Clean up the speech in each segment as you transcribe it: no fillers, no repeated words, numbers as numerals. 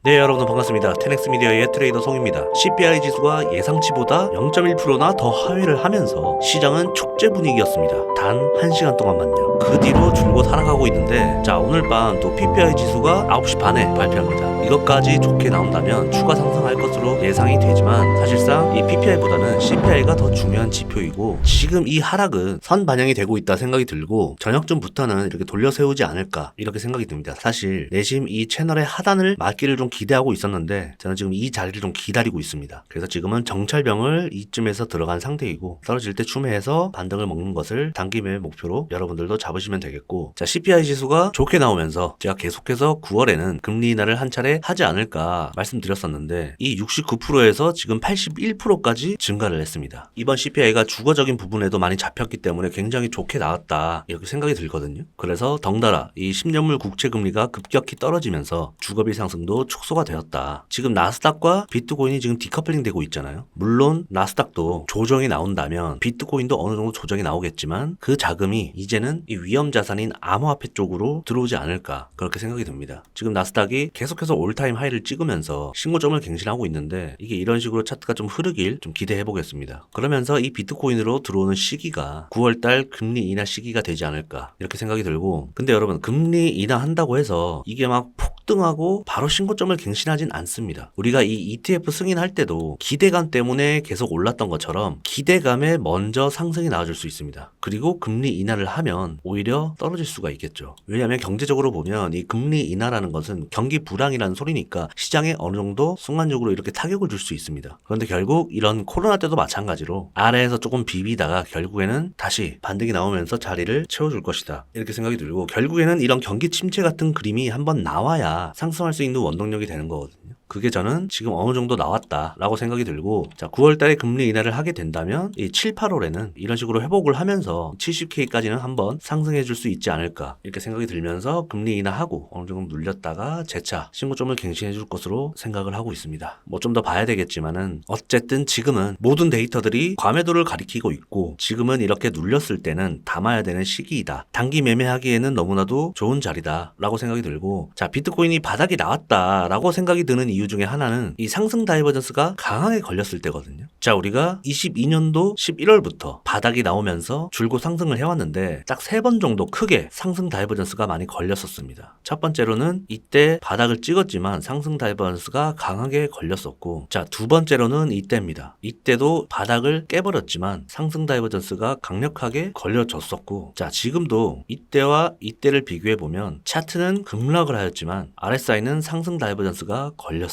네, 여러분 반갑습니다. 테넥스 미디어의 트레이더 송입니다. CPI 지수가 예상치보다 0.1%나 더 하회를 하면서 시장은 축제 분위기였습니다. 단 1시간 동안만요. 그 뒤로 줄곧 하락하고 있는데, 자, 오늘 밤 또 PPI 지수가 9시 반에 발표합니다. 이것까지 좋게 나온다면 추가 상승할 것으로 예상이 되지만, 사실상 이 PPI보다는 CPI가 더 중요한 지표이고, 지금 이 하락은 선 반영이 되고 있다 생각이 들고, 저녁쯤부터는 이렇게 돌려 세우지 않을까 이렇게 생각이 듭니다. 사실 내심 이 채널의 하단을 맞기를 좀 기대하고 있었는데, 저는 지금 이 자리를 좀 기다리고 있습니다. 그래서 지금은 정찰병을 이쯤에서 들어간 상태이고, 떨어질 때 추매해서 반등을 먹는 것을 단기 매매 목표로 여러분들도 잡으시면 되겠고, 자, CPI 지수가 좋게 나오면서 제가 계속해서 9월에는 금리 인하를 한 차례 하지 않을까 말씀드렸었는데, 이 69%에서 지금 81%까지 증가를 했습니다. 이번 CPI가 주거적인 부분에도 많이 잡혔기 때문에 굉장히 좋게 나왔다 이렇게 생각이 들거든요. 그래서 덩달아 이 10년물 국채 금리가 급격히 떨어지면서 주거비 상승도 축소가 되었다. 지금 나스닥과 비트코인이 지금 디커플링 되고 있잖아요. 물론 나스닥도 조정이 나온다면 비트코인도 어느 정도 조정이 나오겠지만, 그 자금이 이제는 이 위험 자산인 암호화폐 쪽으로 들어오지 않을까 그렇게 생각이 듭니다. 지금 나스닥이 계속해서 올타임 하이를 찍으면서 신고점을 갱신하고 있는데, 이게 이런 식으로 차트가 좀 흐르길 좀 기대해 보겠습니다. 그러면서 이 비트코인으로 들어오는 시기가 9월달 금리 인하 시기가 되지 않을까 이렇게 생각이 들고, 근데 여러분, 금리 인하한다고 해서 이게 막 폭등하고 바로 신고점을 갱신하진 않습니다. 우리가 이 ETF 승인할 때도 기대감 때문에 계속 올랐던 것처럼 기대감에 먼저 상승이 나와줄 수 있습니다. 그리고 금리 인하를 하면 오히려 떨어질 수가 있겠죠. 왜냐하면 경제적으로 보면 이 금리 인하라는 것은 경기 불황이라는 소리니까 시장에 어느 정도 순간적으로 이렇게 타격을 줄 수 있습니다. 그런데 결국 이런 코로나 때도 마찬가지로 아래에서 조금 비비다가 결국에는 다시 반등이 나오면서 자리를 채워줄 것이다 이렇게 생각이 들고, 결국에는 이런 경기 침체 같은 그림이 한번 나와야 상승할 수 있는 원동력이 되는 거거든요. 그게 저는 지금 어느 정도 나왔다라고 생각이 들고, 자, 9월달에 금리 인하를 하게 된다면 이 7, 8월에는 이런 식으로 회복을 하면서 70K까지는 한번 상승해 줄 수 있지 않을까 이렇게 생각이 들면서 금리 인하하고 어느 정도 눌렸다가 재차 신고점을 갱신해 줄 것으로 생각을 하고 있습니다. 뭐 좀 더 봐야 되겠지만은, 어쨌든 지금은 모든 데이터들이 과매도를 가리키고 있고, 지금은 이렇게 눌렸을 때는 담아야 되는 시기이다. 단기 매매하기에는 너무나도 좋은 자리다 라고 생각이 들고, 자, 비트코인이 바닥이 나왔다라고 생각이 드는 이유 중에 하나는 이 상승 다이버전스가 강하게 걸렸을 때거든요. 자, 우리가 22년도 11월부터 바닥이 나오면서 줄곧 상승을 해왔는데 딱 3번 정도 크게 상승 다이버전스가 많이 걸렸었습니다. 첫 번째로는 이때 바닥을 찍었지만 상승 다이버전스가 강하게 걸렸었고, 자, 두 번째로는 이때입니다. 이때도 바닥을 깨버렸지만 상승 다이버전스가 강력하게 걸려졌었고, 자, 지금도 이때와 이때를 비교해보면 차트는 급락을 하였지만 RSI는 상승 다이버전스가 걸렸습니다.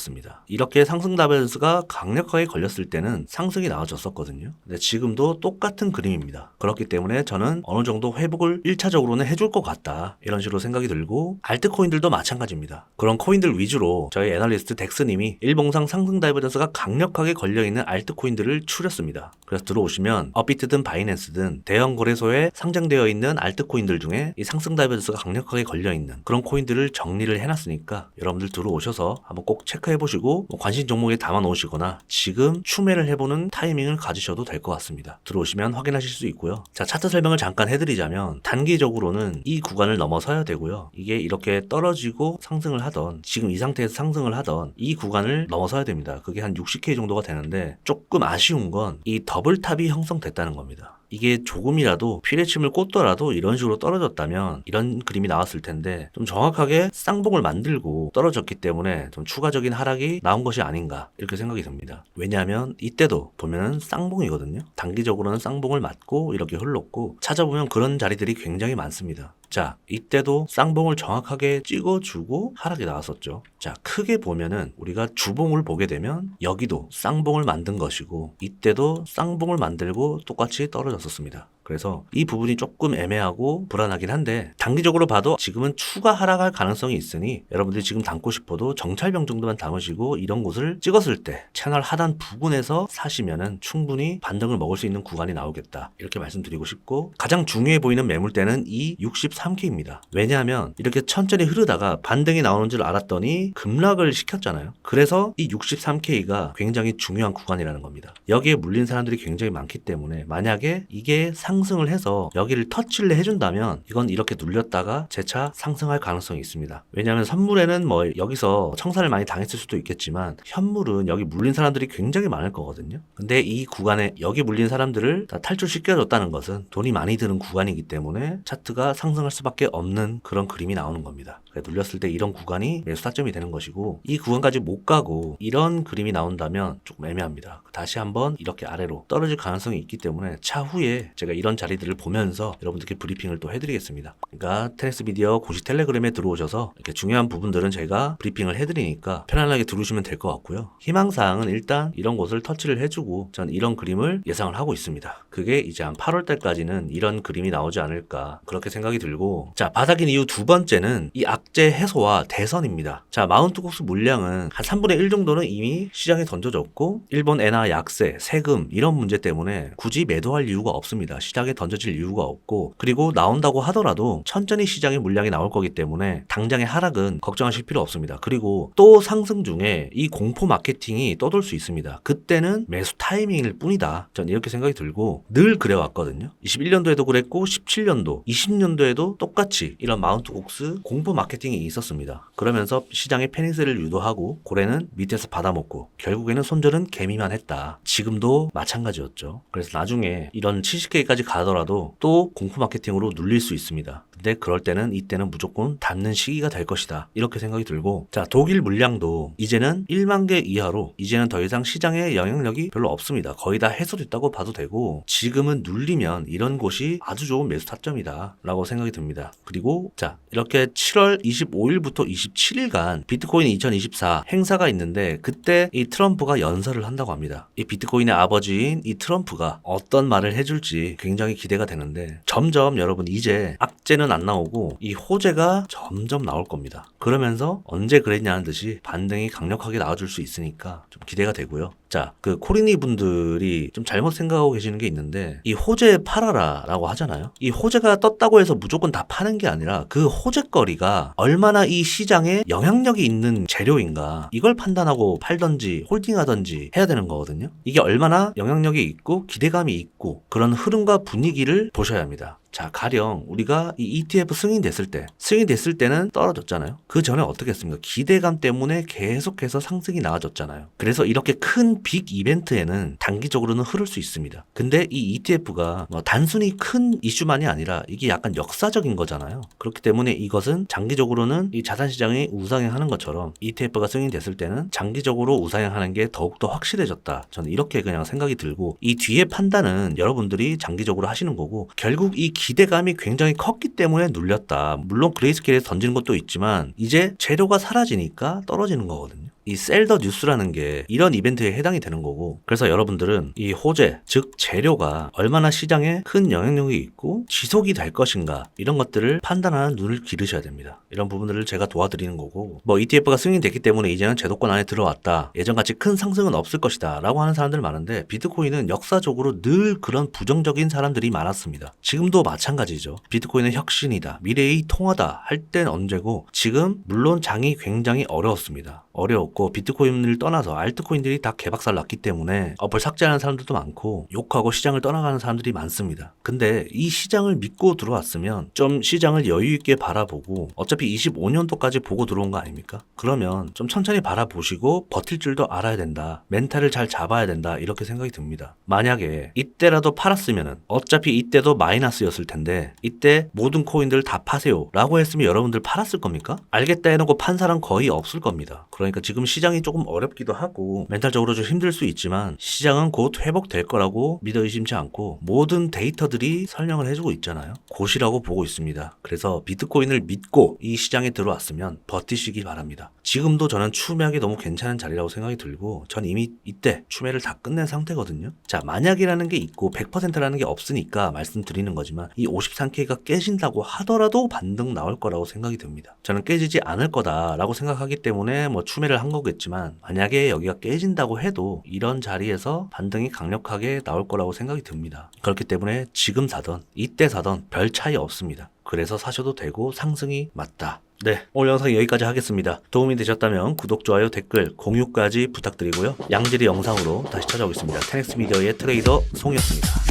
이렇게 상승 다이버전스가 강력하게 걸렸을 때는 상승이 나와줬었거든요. 근데 지금도 똑같은 그림입니다. 그렇기 때문에 저는 어느 정도 회복을 1차적으로는 해줄 것 같다 이런 식으로 생각이 들고, 알트코인들도 마찬가지입니다. 그런 코인들 위주로 저희 애널리스트 덱스님이 일봉상 상승 다이버전스가 강력하게 걸려있는 알트코인들을 추렸습니다. 그래서 들어오시면 업비트든 바이낸스든 대형 거래소에 상장되어 있는 알트코인들 중에 이 상승 다이버전스가 강력하게 걸려있는 그런 코인들을 정리를 해놨으니까, 여러분들 들어오셔서 한번 꼭 체크해보시고 관심 종목에 담아 놓으시거나 지금 추매를 해보는 타이밍을 가지셔도 될 것 같습니다. 들어오시면 확인하실 수 있고요. 자, 차트 설명을 잠깐 해드리자면, 단기적으로는 이 구간을 넘어서야 되고요. 이게 이렇게 떨어지고 상승을 하던, 지금 이 상태에서 상승을 하던 이 구간을 넘어서야 됩니다. 그게 한 60K 정도가 되는데, 조금 아쉬운 건 이 더블탑이 형성됐다는 겁니다. 이게 조금이라도 피레침을 꽂더라도 이런 식으로 떨어졌다면 이런 그림이 나왔을 텐데, 좀 정확하게 쌍봉을 만들고 떨어졌기 때문에 좀 추가적인 하락이 나온 것이 아닌가 이렇게 생각이 듭니다. 왜냐하면 이때도 보면은 쌍봉이거든요. 단기적으로는 쌍봉을 맞고 이렇게 흘렀고, 찾아보면 그런 자리들이 굉장히 많습니다. 자, 이때도 쌍봉을 정확하게 찍어주고 하락이 나왔었죠. 자, 크게 보면은 우리가 주봉을 보게 되면 여기도 쌍봉을 만든 것이고, 이때도 쌍봉을 만들고 똑같이 떨어졌었습니다. 그래서 이 부분이 조금 애매하고 불안하긴 한데, 단기적으로 봐도 지금은 추가 하락할 가능성이 있으니 여러분들이 지금 담고 싶어도 정찰병 정도만 담으시고 이런 곳을 찍었을 때 채널 하단 부근에서 사시면은 충분히 반등을 먹을 수 있는 구간이 나오겠다 이렇게 말씀드리고 싶고, 가장 중요해 보이는 매물대는 이 63K입니다. 왜냐하면 이렇게 천천히 흐르다가 반등이 나오는 줄 알았더니 급락을 시켰잖아요. 그래서 이 63K가 굉장히 중요한 구간이라는 겁니다. 여기에 물린 사람들이 굉장히 많기 때문에, 만약에 이게 상승을 해서 여기를 터치를 해준다면 이건 이렇게 눌렸다가 재차 상승할 가능성이 있습니다. 왜냐하면 선물에는 뭐 여기서 청산을 많이 당했을 수도 있겠지만 현물은 여기 물린 사람들이 굉장히 많을 거거든요. 근데 이 구간에 여기 물린 사람들을 다 탈출시켜줬다는 것은 돈이 많이 드는 구간이기 때문에 차트가 상승할 수밖에 없는 그런 그림이 나오는 겁니다. 눌렸을 때 이런 구간이 매수 타점이 되는 것이고, 이 구간까지 못 가고 이런 그림이 나온다면 조금 애매합니다. 다시 한번 이렇게 아래로 떨어질 가능성이 있기 때문에 차후에 제가 이런 자리들을 보면서 여러분들께 브리핑을 또 해드리겠습니다. 그러니까 테넥스 미디어 공식 텔레그램에 들어오셔서 이렇게 중요한 부분들은 제가 브리핑을 해드리니까 편안하게 들으시면 될 것 같고요. 희망사항은 일단 이런 곳을 터치를 해주고 전 이런 그림을 예상을 하고 있습니다. 그게 이제 한 8월 달까지는 이런 그림이 나오지 않을까 그렇게 생각이 들고, 자, 바닥인 이유 두 번째는 이 악재 해소와 대선입니다. 자, 마운트 곡수 물량은 한 3분의 1 정도는 이미 시장에 던져졌고, 일본 엔화 약세, 세금 이런 문제 때문에 굳이 매도할 이유가 없습니다. 시장에 던져질 이유가 없고, 그리고 나온다고 하더라도 천천히 시장에 물량이 나올 거기 때문에 당장의 하락은 걱정하실 필요 없습니다. 그리고 또 상승 중에 이 공포 마케팅이 떠돌 수 있습니다. 그때는 매수 타이밍일 뿐이다. 전 이렇게 생각이 들고 늘 그래왔거든요. 21년도에도 그랬고 17년도, 20년도에도 똑같이 이런 마운트 곡수 공포 마케팅이 있었습니다. 그러면서 시장의 패닉세를 유도하고 고래는 밑에서 받아먹고 결국에는 손절은 개미만 했다. 지금도 마찬가지였죠. 그래서 나중에 이런 70K까지 가더라도 또 공포 마케팅으로 눌릴 수 있습니다. 근데 그럴 때는 이때는 무조건 닫는 시기가 될 것이다. 이렇게 생각이 들고, 자, 독일 물량도 이제는 1만 개 이하로 이제는 더 이상 시장에 영향력이 별로 없습니다. 거의 다 해소됐다고 봐도 되고, 지금은 눌리면 이런 곳이 아주 좋은 매수 타점이다 라고 생각이 듭니다. 그리고 자, 이렇게 7월 25일부터 27일간 비트코인 2024 행사가 있는데, 그때 이 트럼프가 연설을 한다고 합니다. 이 비트코인의 아버지인 이 트럼프가 어떤 말을 해줄지 굉장히 기대가 되는데, 점점 여러분 이제 악재는 안 나오고 이 호재가 점점 나올 겁니다. 그러면서 언제 그랬냐는 듯이 반등이 강력하게 나와줄 수 있으니까 좀 기대가 되고요. 자, 그 코리니 분들이 좀 잘못 생각하고 계시는 게 있는데, 이 호재 팔아라 라고 하잖아요. 이 호재가 떴다고 해서 무조건 다 파는 게 아니라 그 호재거리가 얼마나 이 시장에 영향력이 있는 재료인가, 이걸 판단하고 팔던지 홀딩하던지 해야 되는 거거든요. 이게 얼마나 영향력이 있고 기대감이 있고 그런 흐름과 분위기를 보셔야 합니다. 자, 가령 우리가 이 ETF 승인됐을 때는 떨어졌잖아요. 그 전에 어떻게 했습니까? 기대감 때문에 계속해서 상승이 나와졌잖아요. 그래서 이렇게 큰 빅 이벤트에는 단기적으로는 흐를 수 있습니다. 근데 이 ETF가 단순히 큰 이슈만이 아니라 이게 약간 역사적인 거잖아요. 그렇기 때문에 이것은 장기적으로는 이 자산시장이 우상향하는 것처럼 ETF가 승인됐을 때는 장기적으로 우상향하는 게 더욱더 확실해졌다. 저는 이렇게 그냥 생각이 들고, 이 뒤에 판단은 여러분들이 장기적으로 하시는 거고, 결국 이 기대감이 굉장히 컸기 때문에 눌렸다. 물론 그레이스케일에서 던지는 것도 있지만 이제 재료가 사라지니까 떨어지는 거거든요. 이 셀더 뉴스라는 게 이런 이벤트에 해당이 되는 거고, 그래서 여러분들은 이 호재, 즉 재료가 얼마나 시장에 큰 영향력이 있고 지속이 될 것인가, 이런 것들을 판단하는 눈을 기르셔야 됩니다. 이런 부분들을 제가 도와드리는 거고, 뭐 ETF가 승인됐기 때문에 이제는 제도권 안에 들어왔다, 예전같이 큰 상승은 없을 것이다 라고 하는 사람들 많은데, 비트코인은 역사적으로 늘 그런 부정적인 사람들이 많았습니다. 지금도 마찬가지죠. 비트코인은 혁신이다, 미래의 통화다 할 땐 언제고, 지금 물론 장이 굉장히 어려웠습니다. 어려웠고 비트코인을 떠나서 알트코인들이 다 개박살 났기 때문에 어플 삭제하는 사람들도 많고 욕하고 시장을 떠나가는 사람들이 많습니다. 근데 이 시장을 믿고 들어왔으면 좀 시장을 여유 있게 바라보고, 어차피 25년도까지 보고 들어온 거 아닙니까? 그러면 좀 천천히 바라보시고 버틸 줄도 알아야 된다, 멘탈을 잘 잡아야 된다, 이렇게 생각이 듭니다. 만약에 이때라도 팔았으면은 어차피 이때도 마이너스였을 텐데, 이때 모든 코인들 다 파세요 라고 했으면 여러분들 팔았을 겁니까? 알겠다 해놓고 판 사람 거의 없을 겁니다. 그러니까 지금 시장이 조금 어렵기도 하고 멘탈적으로 좀 힘들 수 있지만 시장은 곧 회복될 거라고 믿어 의심치 않고 모든 데이터들이 설명을 해주고 있잖아요. 곧이라고 보고 있습니다. 그래서 비트코인을 믿고 이 시장에 들어왔으면 버티시기 바랍니다. 지금도 저는 추매하기 너무 괜찮은 자리라고 생각이 들고, 전 이미 이때 추매를 다 끝낸 상태거든요. 자, 만약이라는 게 있고 100%라는 게 없으니까 말씀드리는 거지만, 이 53K가 깨진다고 하더라도 반등 나올 거라고 생각이 듭니다. 저는 깨지지 않을 거다라고 생각하기 때문에 뭐 추매를 한 거겠지만, 만약에 여기가 깨진다고 해도 이런 자리에서 반등이 강력하게 나올 거라고 생각이 듭니다. 그렇기 때문에 지금 사던 이때 사던 별 차이 없습니다. 그래서 사셔도 되고 상승이 맞다. 네, 오늘 영상 여기까지 하겠습니다. 도움이 되셨다면 구독, 좋아요, 댓글, 공유까지 부탁드리고요. 양질의 영상으로 다시 찾아오겠습니다. 테넥스 미디어의 트레이더 송이었습니다.